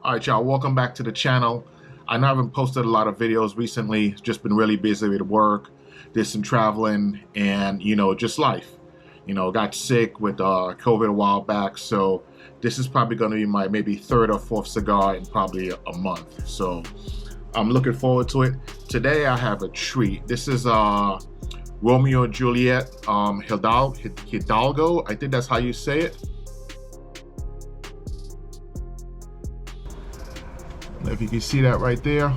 All right, y'all, welcome back to the channel. I know I haven't posted a lot of videos recently. Just been really busy with work, did some traveling, and, just life. Got sick with COVID a while back, so this is probably going to be my maybe third or fourth cigar in probably a month. So I'm looking forward to it. Today I have a treat. This is Romeo and Juliet Hidalgo. I think that's how you say it. If you can see that right there,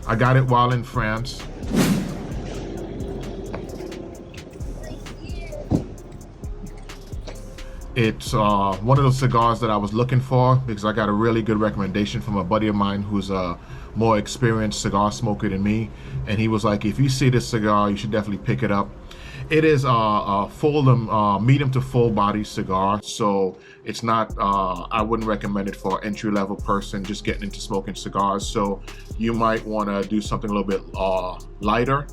I got it while in France. It's one of those cigars that I was looking for because I got a really good recommendation from a buddy of mine who's a more experienced cigar smoker than me, and he was like, if you see this cigar, you should definitely pick it up. It is a full, medium to full body cigar, so it's not, I wouldn't recommend it for an entry-level person just getting into smoking cigars, so you might want to do something a little bit lighter.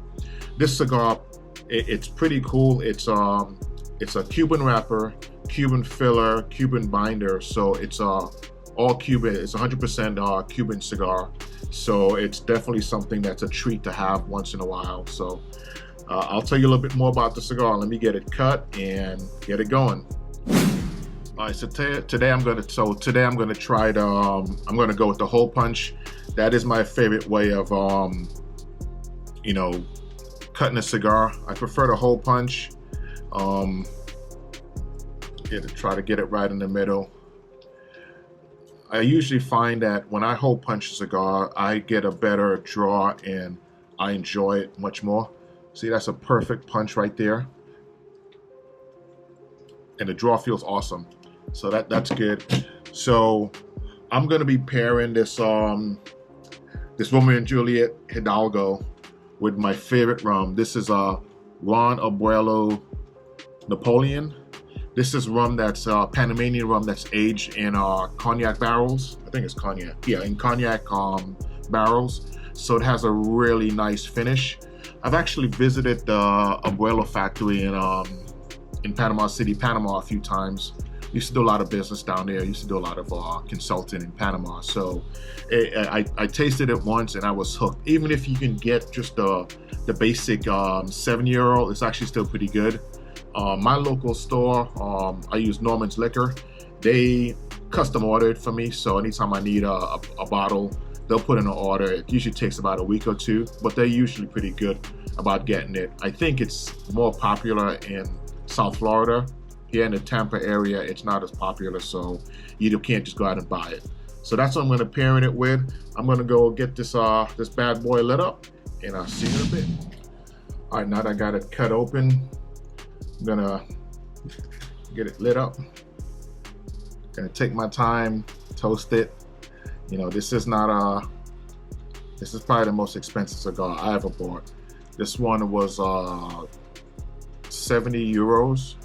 This cigar, it's pretty cool. It's a Cuban wrapper, Cuban filler, Cuban binder, so it's all Cuban. It's 100% Cuban cigar, so it's definitely something that's a treat to have once in a while. So I'll tell you a little bit more about the cigar. Let me get it cut and get it going. All right, so today I'm gonna try the I'm gonna go with the hole punch. That is my favorite way of cutting a cigar. I prefer the hole punch. Try to get it right in the middle. I usually find that when I hole punch a cigar, I get a better draw and I enjoy it much more. See, that's a perfect punch right there. And the draw feels awesome. So that's good. So I'm gonna be pairing this this Romeo and Juliet Hidalgo with my favorite rum. This is a Ron Abuelo Napoleon. This is rum that's Panamanian rum that's aged in cognac barrels. I think it's cognac. Yeah, in cognac barrels. So it has a really nice finish. I've actually visited the Abuelo factory in Panama City, Panama a few times. Used to do a lot of business down there. Used to do a lot of consulting in Panama. So I tasted it once and I was hooked. Even if you can get just the basic 7-year-old, it's actually still pretty good. My local store, I use Norman's Liquor. They custom order it for me. So anytime I need a bottle, they'll put in an order. It usually takes about a week or two, but they're usually pretty good about getting it. I think it's more popular in South Florida. Here in the Tampa area, it's not as popular, so you can't just go out and buy it. So that's what I'm gonna pair it with. I'm gonna go get this this bad boy lit up, and I'll see you in a bit. All right, now that I got it cut open, I'm gonna get it lit up. Gonna take my time, toast it. This is not this is probably the most expensive cigar I ever bought. This one was 70 euros,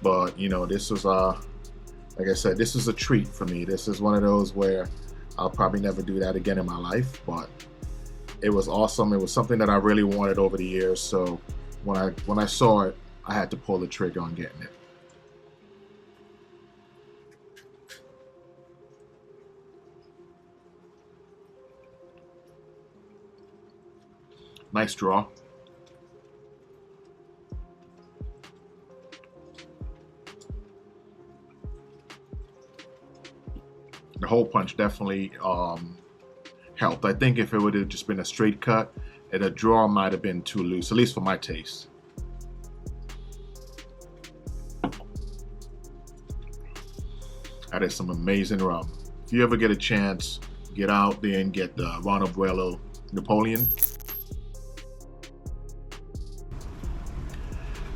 but this is like I said, this is a treat for me. This is one of those where I'll probably never do that again in my life, but it was awesome. It was something that I really wanted over the years, so when I saw it, I had to pull the trigger on getting it. Nice draw. The hole punch definitely helped. I think if it would have just been a straight cut, the draw might have been too loose, at least for my taste. That is some amazing rum. If you ever get a chance, get out there and get the Ron Abuelo Napoleon.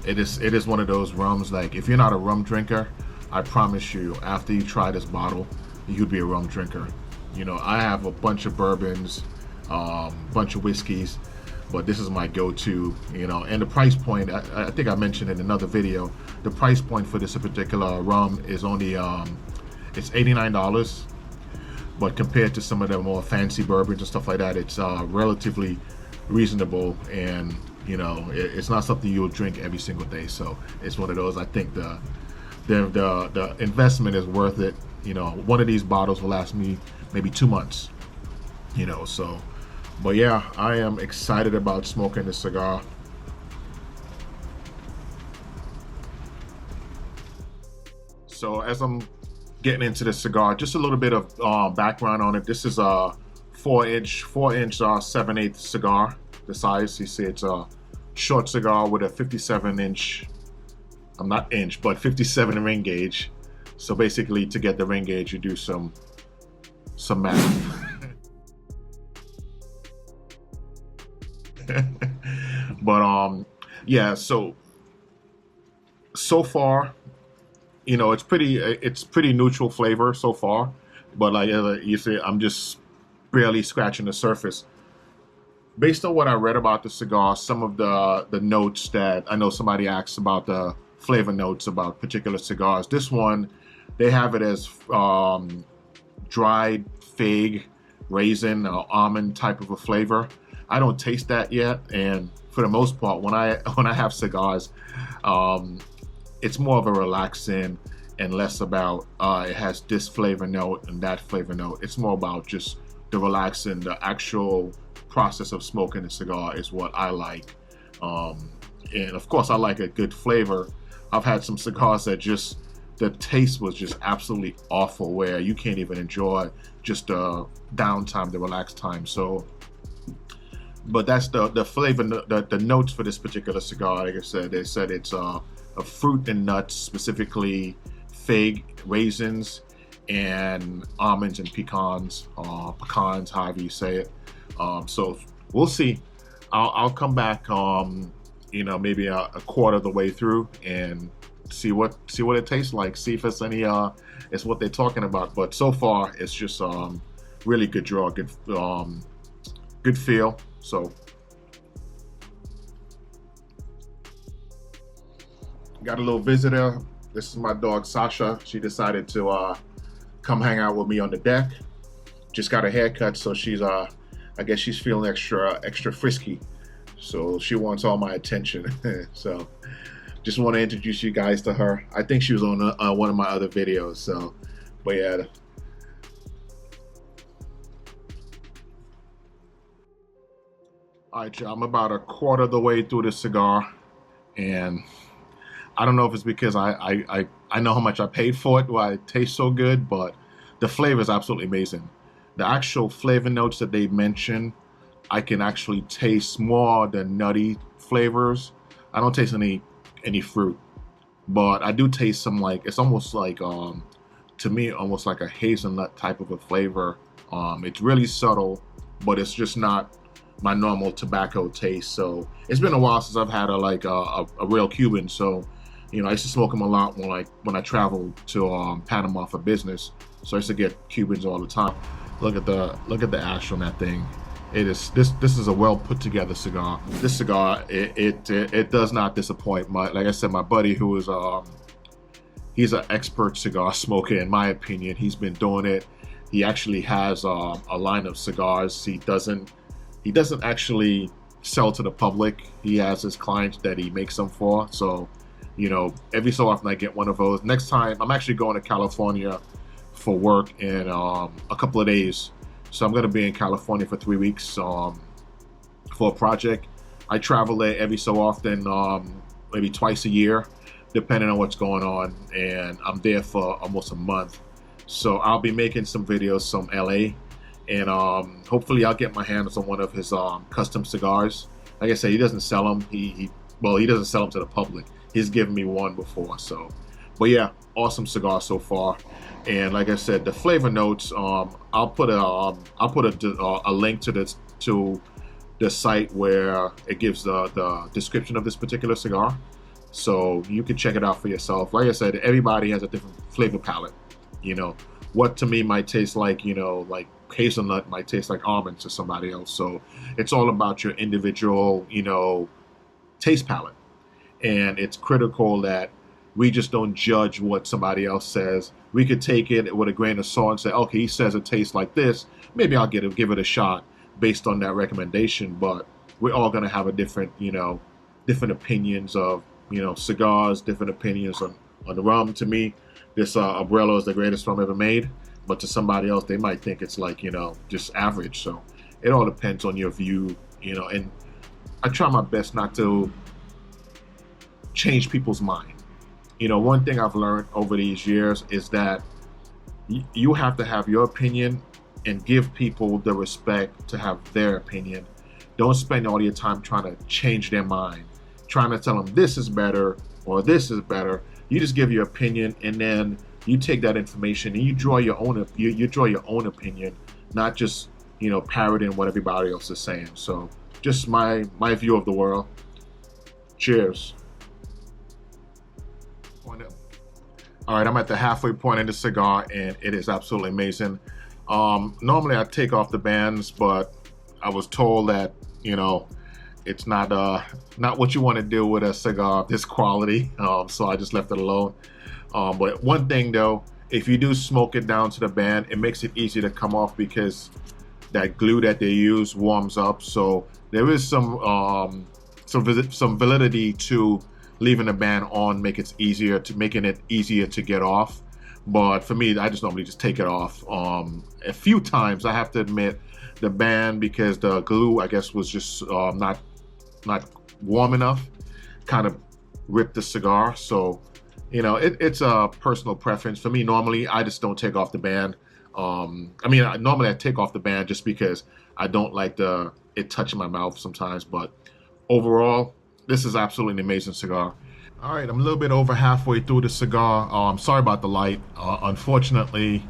It is one of those rums, like if you're not a rum drinker, I promise you, after you try this bottle, you'd be a rum drinker. I have a bunch of bourbons, bunch of whiskeys, but this is my go-to, and the price point, I think I mentioned in another video, the price point for this particular rum is only, it's $89, but compared to some of the more fancy bourbons and stuff like that, it's relatively reasonable, and it's not something you'll drink every single day. So it's one of those, I think the investment is worth it. You know, one of these bottles will last me maybe 2 months. You know, so, but yeah, I am excited about smoking this cigar. So as I'm getting into the cigar, just a little bit of background on it. This is a 4-inch 7/8 cigar. The size, you see, it's a short cigar with a 57-inch, not inch, but 57 ring gauge. So basically, to get the ring gauge, you do some math. But yeah, so far, you know, it's pretty neutral flavor so far, but like you see, I'm just barely scratching the surface. Based on what I read about the cigar, some of the notes that I know somebody asked about, the flavor notes about particular cigars. This one, they have it as dried fig, raisin, or almond type of a flavor. I don't taste that yet, and for the most part, when I have cigars, it's more of a relaxing and less about it has this flavor note and that flavor note. It's more about just the relaxing, the actual process of smoking a cigar is what I like. And of course, I like a good flavor. I've had some cigars that just, the taste was just absolutely awful, where you can't even enjoy just the downtime, the relaxed time. So, but that's the flavor, the notes for this particular cigar. Like I said, they said it's a fruit and nuts, specifically fig, raisins, and almonds and pecans, however you say it. So we'll see. I'll come back, you know, maybe a quarter of the way through and see what it tastes like. See if it's any it's what they're talking about. But so far, it's just really good draw, good feel. So got a little visitor. This is my dog Sasha. She decided to come hang out with me on the deck. Just got a haircut, so she's I guess she's feeling extra frisky. So she wants all my attention. So just want to introduce you guys to her. I think she was on one of my other videos. So, but yeah. All right, y'all, I'm about a quarter of the way through the cigar, and I don't know if it's because I know how much I paid for it, why it tastes so good, but the flavor is absolutely amazing. The actual flavor notes that they mention, I can actually taste more the nutty flavors. I don't taste any fruit, but I do taste some, like, it's almost like to me, almost like a hazelnut type of a flavor. It's really subtle, but it's just not my normal tobacco taste. So it's been a while since I've had a real Cuban. So, you know, I used to smoke them a lot when I traveled to Panama for business. So I used to get Cubans all the time. Look at the ash on that thing. This is a well put together cigar. This cigar, it does not disappoint. Like I said, my buddy, who is he's an expert cigar smoker, in my opinion. He's been doing it. He actually has a line of cigars. He doesn't actually sell to the public. He has his clients that he makes them for. So, you know, every so often I get one of those. Next time, I'm actually going to California for work in a couple of days. So I'm going to be in California for 3 weeks for a project. I travel there every so often, maybe twice a year, depending on what's going on. And I'm there for almost a month. So I'll be making some videos from LA. And hopefully I'll get my hands on one of his custom cigars. Like I said, he doesn't sell them. He doesn't sell them to the public. He's given me one before. So, but yeah, awesome cigar so far. And like I said, the flavor notes. I'll put a link to the site where it gives the description of this particular cigar, so you can check it out for yourself. Like I said, everybody has a different flavor palette. You know, what to me might taste like, you know, like hazelnut might taste like almonds to somebody else. So it's all about your individual, you know, taste palette. And it's critical that we just don't judge what somebody else says. We could take it with a grain of salt and say, okay, he says it tastes like this. Maybe I'll give it a shot based on that recommendation. But we're all going to have a different, you know, different opinions of, you know, cigars, different opinions on the rum. To me, this Abuelo is the greatest rum ever made, but to somebody else, they might think it's like, just average. So it all depends on your view, and I try my best not to change people's mind. One thing I've learned over these years is that you have to have your opinion and give people the respect to have their opinion. Don't spend all your time trying to change their mind, trying to tell them this is better or this is better. You just give your opinion, and then you take that information and you draw your own you draw your own opinion, not just parroting what everybody else is saying. So just my view of the world. Cheers. All right, I'm at the halfway point in the cigar, and it is absolutely amazing. Normally I take off the bands, but I was told that it's not what you want to do with a cigar of this quality, so I just left it alone. But one thing though, if you do smoke it down to the band, it makes it easy to come off because that glue that they use warms up. So there is some validity to leaving the band on, making it easier to get off. But for me, I just normally just take it off. A few times I have to admit, the band, because the glue I guess was just not warm enough, kind of ripped the cigar. So it's a personal preference. For me, normally I just don't take off the band. Normally I take off the band just because I don't like it touching my mouth sometimes. But overall, this is absolutely an amazing cigar. All right, I'm a little bit over halfway through the cigar. I'm sorry about the light. Unfortunately,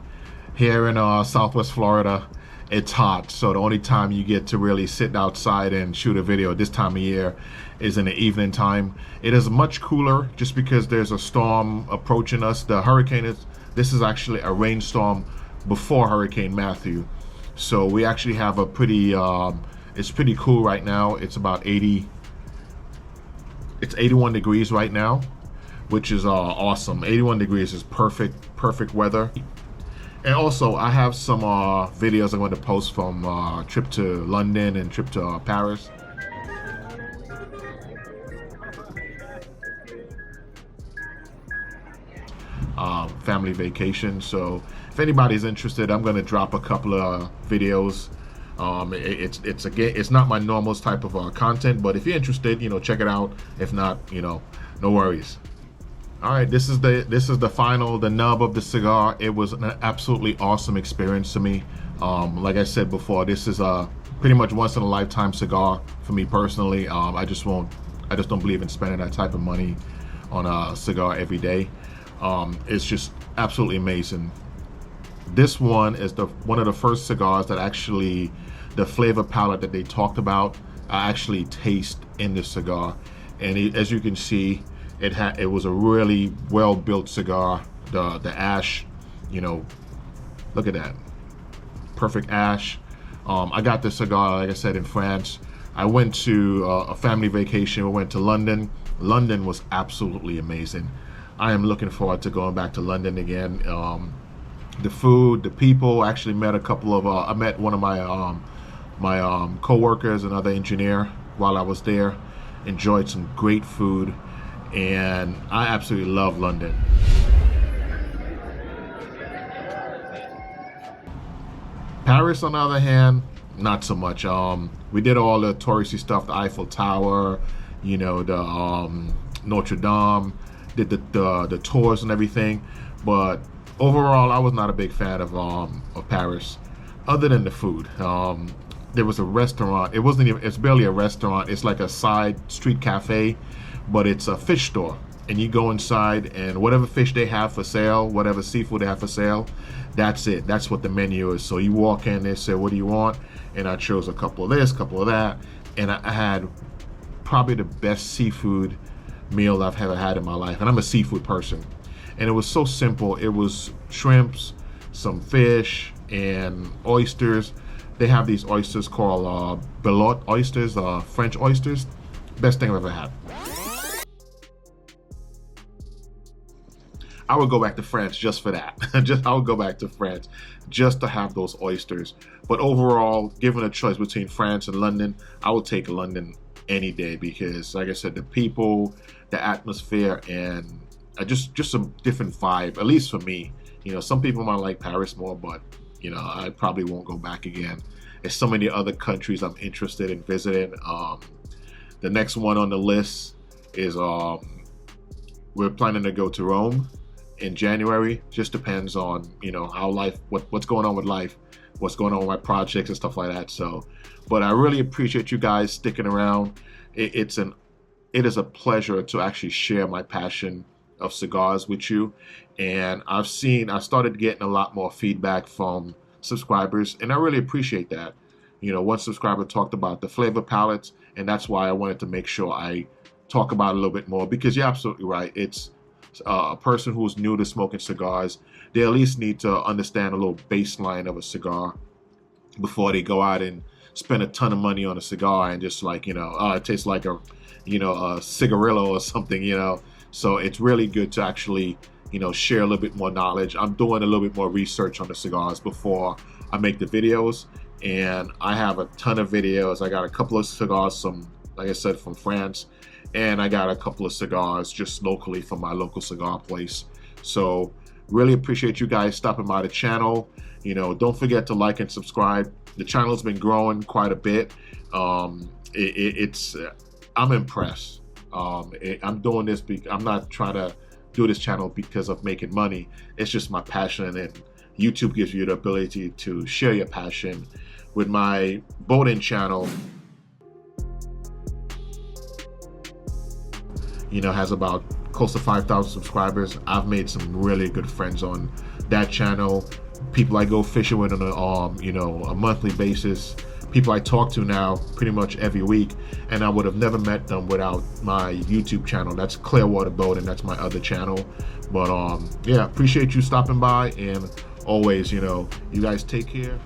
here in Southwest Florida, it's hot. So the only time you get to really sit outside and shoot a video this time of year is in the evening time. It is much cooler just because there's a storm approaching us. This is actually a rainstorm before Hurricane Matthew. So we actually have a it's pretty cool right now. It's about 81 degrees right now, which is awesome. 81 degrees is perfect weather. And also I have some videos I'm going to post from trip to London and trip to Paris. Family vacation. So if anybody's interested, I'm going to drop a couple of videos. It's not my normal type of content, but if you're interested, check it out. If not, no worries. All right, this is the nub of the cigar. It was an absolutely awesome experience to me. Like I said before, this is a pretty much once in a lifetime cigar for me personally. I just don't believe in spending that type of money on a cigar every day. It's just absolutely amazing. This one is one of the first cigars that actually, the flavor palette that they talked about, I actually taste in this cigar. And as you can see, it was a really well built cigar. The ash, look at that, perfect ash. I got this cigar, like I said, in France. I went to a family vacation. We went to London. London was absolutely amazing. I am looking forward to going back to London again. The food, the people. Actually met a couple of I met one of my co-workers, another engineer, while I was there. Enjoyed some great food, and I absolutely love London. Paris, on the other hand, not so much. We did all the touristy stuff, the Eiffel Tower, the Notre Dame, did the tours and everything, but overall, I was not a big fan of Paris, other than the food. There was a restaurant. It's barely a restaurant. It's like a side street cafe, but it's a fish store. And you go inside, and whatever fish they have for sale, whatever seafood they have for sale, that's it. That's what the menu is. So you walk in, they say, "What do you want?" And I chose a couple of this, couple of that, and I had probably the best seafood meal I've ever had in my life. And I'm a seafood person. And it was so simple. It was shrimps, some fish, and oysters. They have these oysters called belote oysters, French oysters. Best thing I've ever had. I would go back to France just for that. I would go back to France just to have those oysters. But overall, given a choice between France and London, I would take London any day because, like I said, the people, the atmosphere, and just a different vibe, at least for me. Some people might like Paris more, but I probably won't go back again. There's so many other countries I'm interested in visiting. The next one on the list is we're planning to go to Rome in January. Just depends on how life, what's going on with life, what's going on with my projects and stuff like that. So, but I really appreciate you guys sticking around. It is a pleasure to actually share my passion of cigars with you. And I started getting a lot more feedback from subscribers, and I really appreciate that. One subscriber talked about the flavor palettes, and that's why I wanted to make sure I talk about it a little bit more, because you're absolutely right. It's a person who's new to smoking cigars. They at least need to understand a little baseline of a cigar before they go out and spend a ton of money on a cigar and just like, it tastes like a cigarillo or something, So it's really good to actually, share a little bit more knowledge. I'm doing a little bit more research on the cigars before I make the videos, and I have a ton of videos. I got a couple of cigars, like I said, from France, and I got a couple of cigars just locally from my local cigar place. So really appreciate you guys stopping by the channel. Don't forget to like and subscribe. The channel's been growing quite a bit. I'm impressed. I'm doing this I'm not trying to do this channel because of making money. It's just my passion, and YouTube gives you the ability to share your passion. With my boating channel, has about close to 5,000 subscribers. I've made some really good friends on that channel. People I go fishing with on a monthly basis. People I talk to now pretty much every week, and I would have never met them without my YouTube channel. That's Clearwater Boating. That's my other channel. But yeah, appreciate you stopping by, and always, you guys take care.